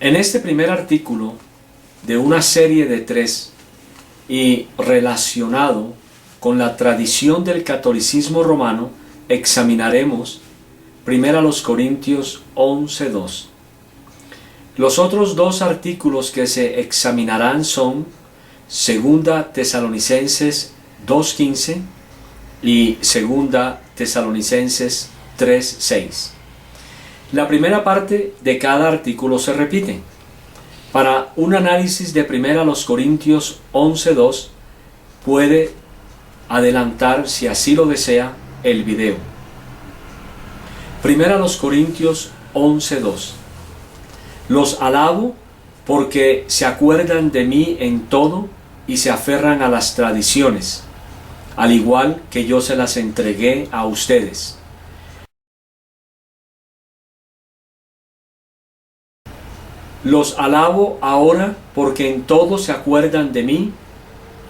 En este primer artículo de una serie de 3 y relacionado con la tradición del catolicismo romano, examinaremos 1 Corintios 11:2. Los otros 2 artículos que se examinarán son 2 Tesalonicenses 2:15 y 2 Tesalonicenses 3:6. La primera parte de cada artículo se repite. Para un análisis de 1 Corintios 11:2 puede adelantar, si así lo desea, el video. 1 Corintios 11:2. Los alabo porque se acuerdan de mí en todo y se aferran a las tradiciones, al igual que yo se las entregué a ustedes. Los alabo ahora porque en todo se acuerdan de mí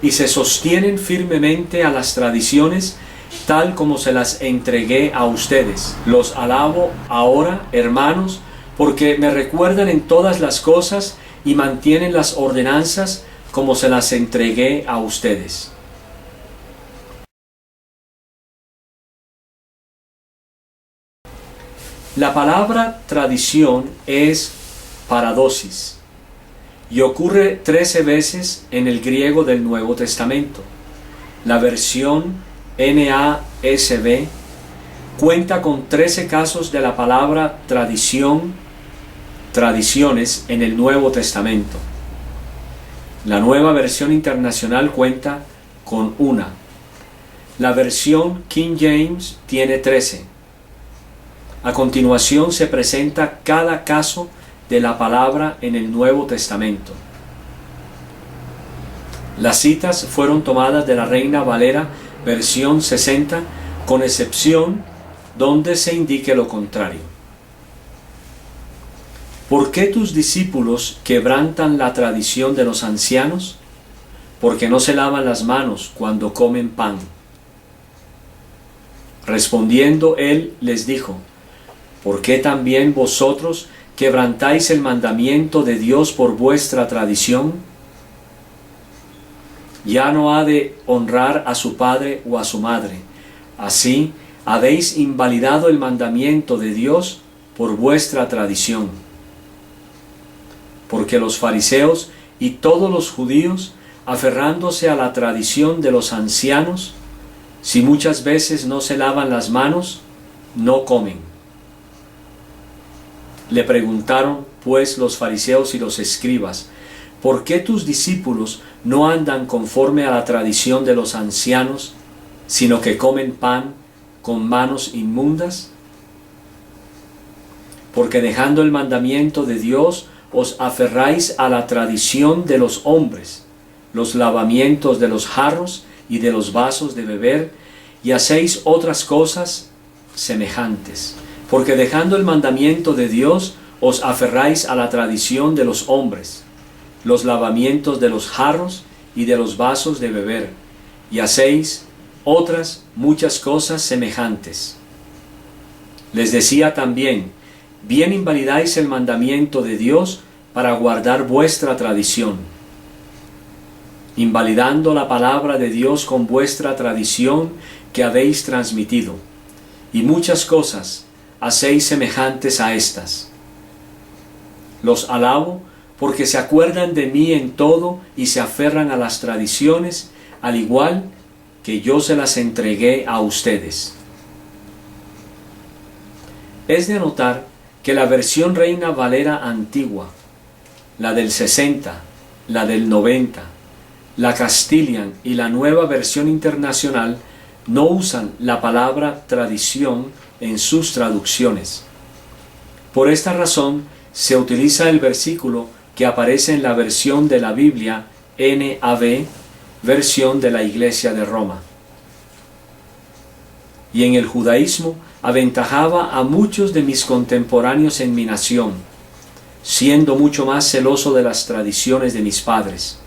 y se sostienen firmemente a las tradiciones tal como se las entregué a ustedes. Los alabo ahora, hermanos, porque me recuerdan en todas las cosas y mantienen las ordenanzas como se las entregué a ustedes. La palabra tradición es paradosis y ocurre 13 veces en el griego del Nuevo Testamento. La versión NASB cuenta con 13 casos de la palabra tradiciones en el Nuevo Testamento. La Nueva Versión Internacional cuenta con 1. La versión King James tiene 13. A continuación se presenta cada caso de la palabra en el Nuevo Testamento. Las citas fueron tomadas de la Reina Valera versión 60, con excepción donde se indique lo contrario. ¿Por qué tus discípulos quebrantan la tradición de los ancianos? Porque no se lavan las manos cuando comen pan. Respondiendo él les dijo: ¿por qué también vosotros quebrantáis el mandamiento de Dios por vuestra tradición? Ya no ha de honrar a su padre o a su madre. Así habéis invalidado el mandamiento de Dios por vuestra tradición. Porque los fariseos y todos los judíos, aferrándose a la tradición de los ancianos, si muchas veces no se lavan las manos, no comen. Le preguntaron pues los fariseos y los escribas: ¿por qué tus discípulos no andan conforme a la tradición de los ancianos, sino que comen pan con manos inmundas? Porque dejando el mandamiento de Dios, os aferráis a la tradición de los hombres, los lavamientos de los jarros y de los vasos de beber, y hacéis otras cosas semejantes. Porque dejando el mandamiento de Dios, os aferráis a la tradición de los hombres, los lavamientos de los jarros y de los vasos de beber, y hacéis otras muchas cosas semejantes. Les decía también: bien invalidáis el mandamiento de Dios para guardar vuestra tradición. Invalidando la palabra de Dios con vuestra tradición que habéis transmitido, y muchas cosas hacéis semejantes a estas. Los alabo porque se acuerdan de mí en todo y se aferran a las tradiciones, al igual que yo se las entregué a ustedes. Es de anotar que la versión Reina Valera antigua, la del 60, la del 90, la Castilian y la Nueva Versión Internacional no usan la palabra tradición en sus traducciones. Por esta razón se utiliza el versículo que aparece en la versión de la Biblia NAV, versión de la Iglesia de Roma. Y en el judaísmo aventajaba a muchos de mis contemporáneos en mi nación, siendo mucho más celoso de las tradiciones de mis padres.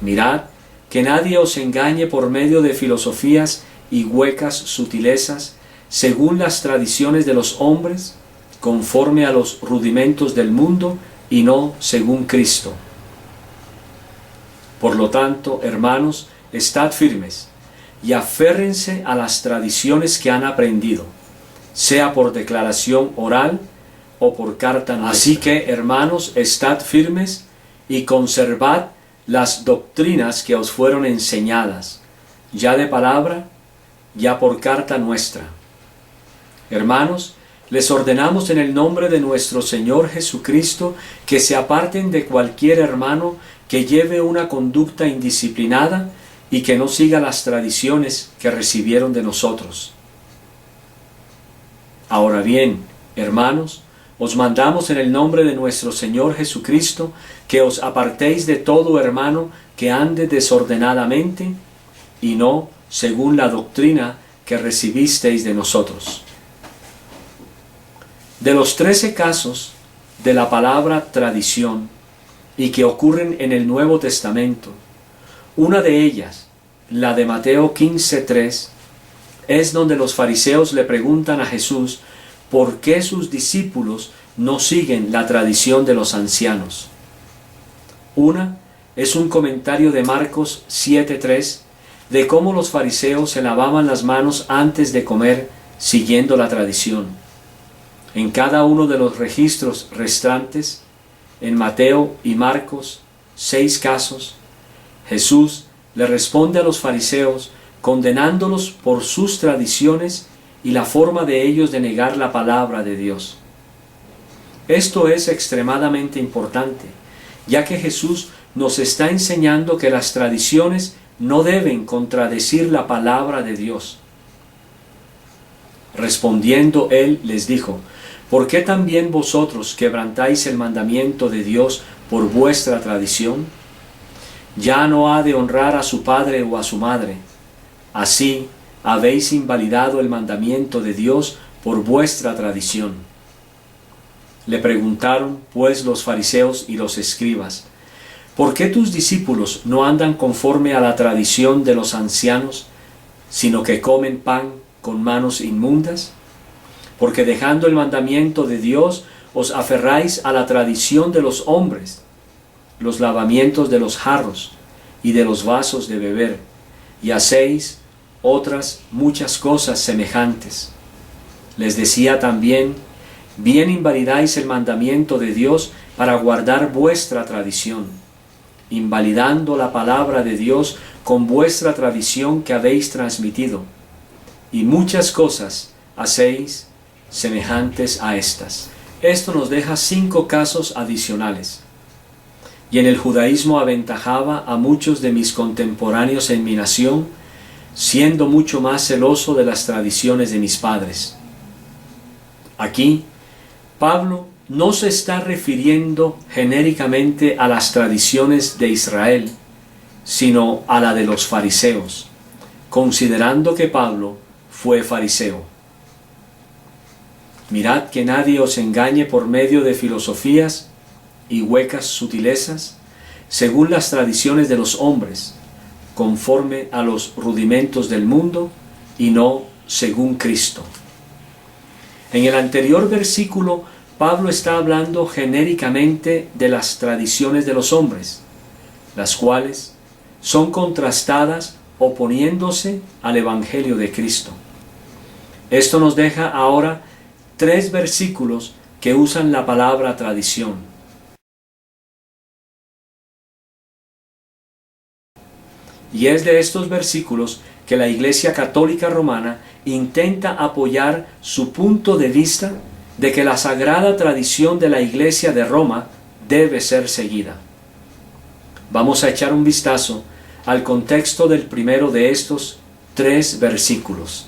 Mirad que nadie os engañe por medio de filosofías y huecas sutilezas, según las tradiciones de los hombres, conforme a los rudimentos del mundo y no según Cristo. Por lo tanto, hermanos, estad firmes y aférrense a las tradiciones que han aprendido, sea por declaración oral o por carta nuestra. Así que, hermanos, estad firmes y conservad las doctrinas que os fueron enseñadas, ya de palabra, ya por carta nuestra. Hermanos, les ordenamos en el nombre de nuestro Señor Jesucristo que se aparten de cualquier hermano que lleve una conducta indisciplinada y que no siga las tradiciones que recibieron de nosotros. Ahora bien, hermanos, os mandamos en el nombre de nuestro Señor Jesucristo que os apartéis de todo hermano que ande desordenadamente y no según la doctrina que recibisteis de nosotros. De los 13 casos de la palabra tradición y que ocurren en el Nuevo Testamento, una de ellas, la de Mateo 15:3, es donde los fariseos le preguntan a Jesús por qué sus discípulos no siguen la tradición de los ancianos. Una es un comentario de Marcos 7:3 de cómo los fariseos se lavaban las manos antes de comer siguiendo la tradición. En cada uno de los registros restantes, en Mateo y Marcos, 6 casos, Jesús le responde a los fariseos condenándolos por sus tradiciones y la forma de ellos de negar la palabra de Dios. Esto es extremadamente importante, ya que Jesús nos está enseñando que las tradiciones no deben contradecir la palabra de Dios. Respondiendo él les dijo: ¿por qué también vosotros quebrantáis el mandamiento de Dios por vuestra tradición? Ya no ha de honrar a su padre o a su madre. Así habéis invalidado el mandamiento de Dios por vuestra tradición. Le preguntaron pues los fariseos y los escribas: ¿por qué tus discípulos no andan conforme a la tradición de los ancianos, sino que comen pan con manos inmundas? Porque dejando el mandamiento de Dios, os aferráis a la tradición de los hombres, los lavamientos de los jarros y de los vasos de beber, y hacéis otras muchas cosas semejantes. Les decía también: bien invalidáis el mandamiento de Dios para guardar vuestra tradición, invalidando la palabra de Dios con vuestra tradición que habéis transmitido, y muchas cosas hacéis semejantes a estas. Esto nos deja 5 casos adicionales. Y en el judaísmo aventajaba a muchos de mis contemporáneos en mi nación, siendo mucho más celoso de las tradiciones de mis padres. Aquí, Pablo no se está refiriendo genéricamente a las tradiciones de Israel, sino a la de los fariseos, considerando que Pablo fue fariseo. Mirad que nadie os engañe por medio de filosofías y huecas sutilezas, según las tradiciones de los hombres, conforme a los rudimentos del mundo y no según Cristo. En el anterior versículo, Pablo está hablando genéricamente de las tradiciones de los hombres, las cuales son contrastadas oponiéndose al Evangelio de Cristo. Esto nos deja ahora 3 versículos que usan la palabra tradición. Y es de estos versículos que la Iglesia Católica Romana intenta apoyar su punto de vista de que la sagrada tradición de la Iglesia de Roma debe ser seguida. Vamos a echar un vistazo al contexto del primero de estos 3 versículos.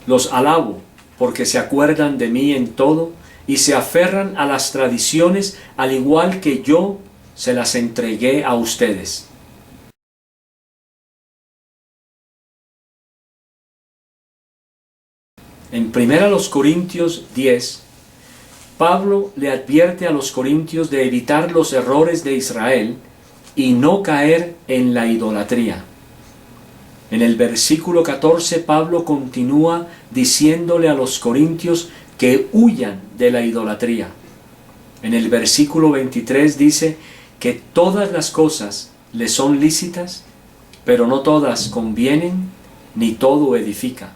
Los alabo, porque se acuerdan de mí en todo y se aferran a las tradiciones al igual que yo se las entregué a ustedes. En 1 Corintios 10, Pablo le advierte a los corintios de evitar los errores de Israel y no caer en la idolatría. En el versículo 14 Pablo continúa diciéndole a los corintios que huyan de la idolatría. En el versículo 23 dice que todas las cosas le son lícitas, pero no todas convienen, ni todo edifica.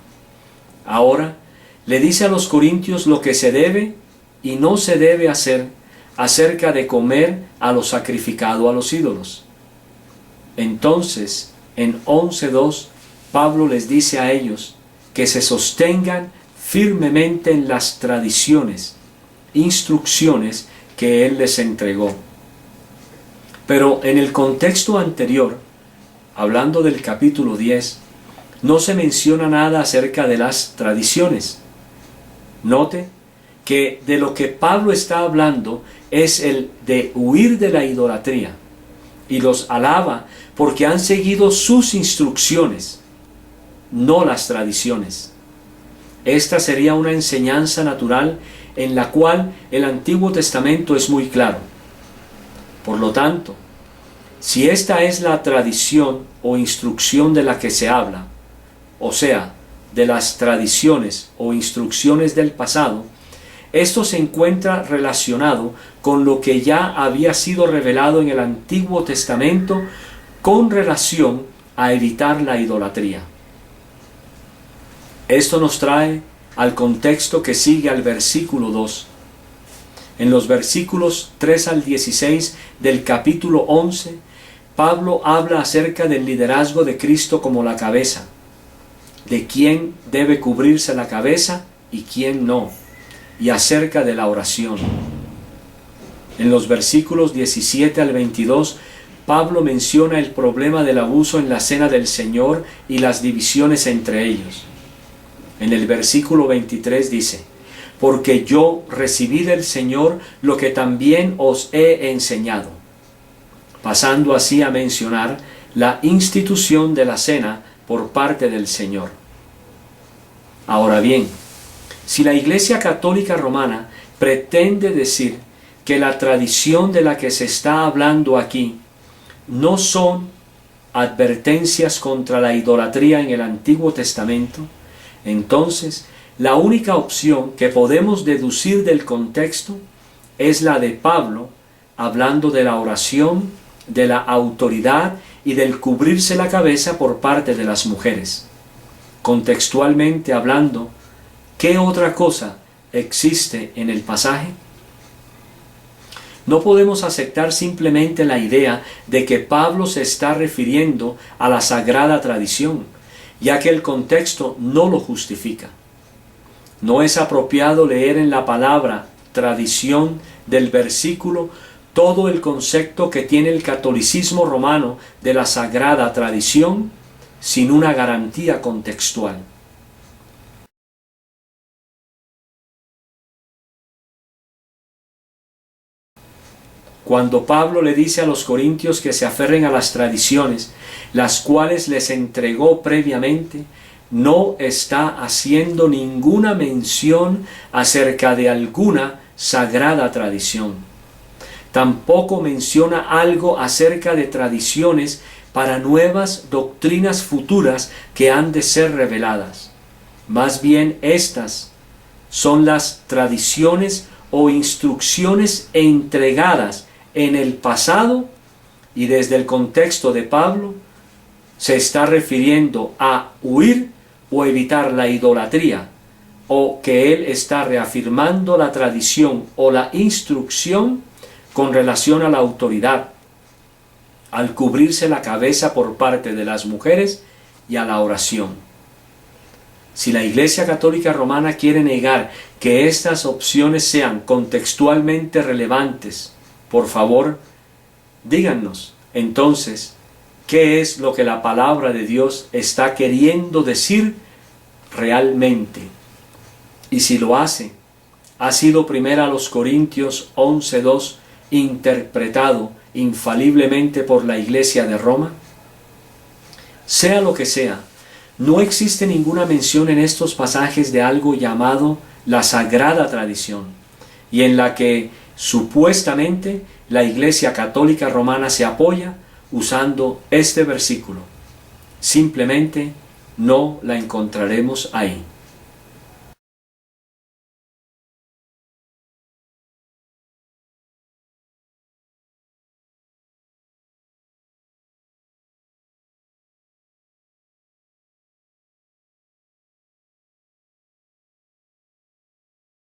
Ahora le dice a los corintios lo que se debe y no se debe hacer acerca de comer a lo sacrificado a los ídolos. Entonces, en 11:2, Pablo les dice a ellos que se sostengan firmemente en las tradiciones, instrucciones que él les entregó. Pero en el contexto anterior, hablando del capítulo 10, no se menciona nada acerca de las tradiciones. Note que de lo que Pablo está hablando es el de huir de la idolatría, y los alaba porque han seguido sus instrucciones, no las tradiciones. Esta sería una enseñanza natural en la cual el Antiguo Testamento es muy claro. Por lo tanto, si esta es la tradición o instrucción de la que se habla, o sea, de las tradiciones o instrucciones del pasado, esto se encuentra relacionado con lo que ya había sido revelado en el Antiguo Testamento con relación a evitar la idolatría. Esto nos trae al contexto que sigue al versículo 2. En los versículos 3 al 16 del capítulo 11, Pablo habla acerca del liderazgo de Cristo como la cabeza, de quién debe cubrirse la cabeza y quién no, y acerca de la oración. En los versículos 17 al 22, Pablo menciona el problema del abuso en la cena del Señor y las divisiones entre ellos. En el versículo 23 dice: porque yo recibí del Señor lo que también os he enseñado, pasando así a mencionar la institución de la cena por parte del Señor. Ahora bien, si la Iglesia Católica Romana pretende decir que la tradición de la que se está hablando aquí no son advertencias contra la idolatría en el Antiguo Testamento, entonces la única opción que podemos deducir del contexto es la de Pablo, hablando de la oración, de la autoridad y del cubrirse la cabeza por parte de las mujeres. Contextualmente hablando, ¿qué otra cosa existe en el pasaje? No podemos aceptar simplemente la idea de que Pablo se está refiriendo a la sagrada tradición, ya que el contexto no lo justifica. No es apropiado leer en la palabra tradición del versículo todo el concepto que tiene el catolicismo romano de la sagrada tradición sin una garantía contextual. Cuando Pablo le dice a los corintios que se aferren a las tradiciones, las cuales les entregó previamente, no está haciendo ninguna mención acerca de alguna sagrada tradición. Tampoco menciona algo acerca de tradiciones para nuevas doctrinas futuras que han de ser reveladas. Más bien estas son las tradiciones o instrucciones entregadas en el pasado, y desde el contexto de Pablo se está refiriendo a huir o evitar la idolatría, o que él está reafirmando la tradición o la instrucción con relación a la autoridad, al cubrirse la cabeza por parte de las mujeres y a la oración. Si la Iglesia Católica Romana quiere negar que estas opciones sean contextualmente relevantes, por favor, díganos entonces qué es lo que la palabra de Dios está queriendo decir realmente. Y si lo hace, ha sido primero a los Corintios 11:2 interpretado infaliblemente por la Iglesia de Roma. Sea lo que sea, no existe ninguna mención en estos pasajes de algo llamado la sagrada tradición, y en la que supuestamente la Iglesia Católica Romana se apoya usando este versículo. Simplemente no la encontraremos ahí.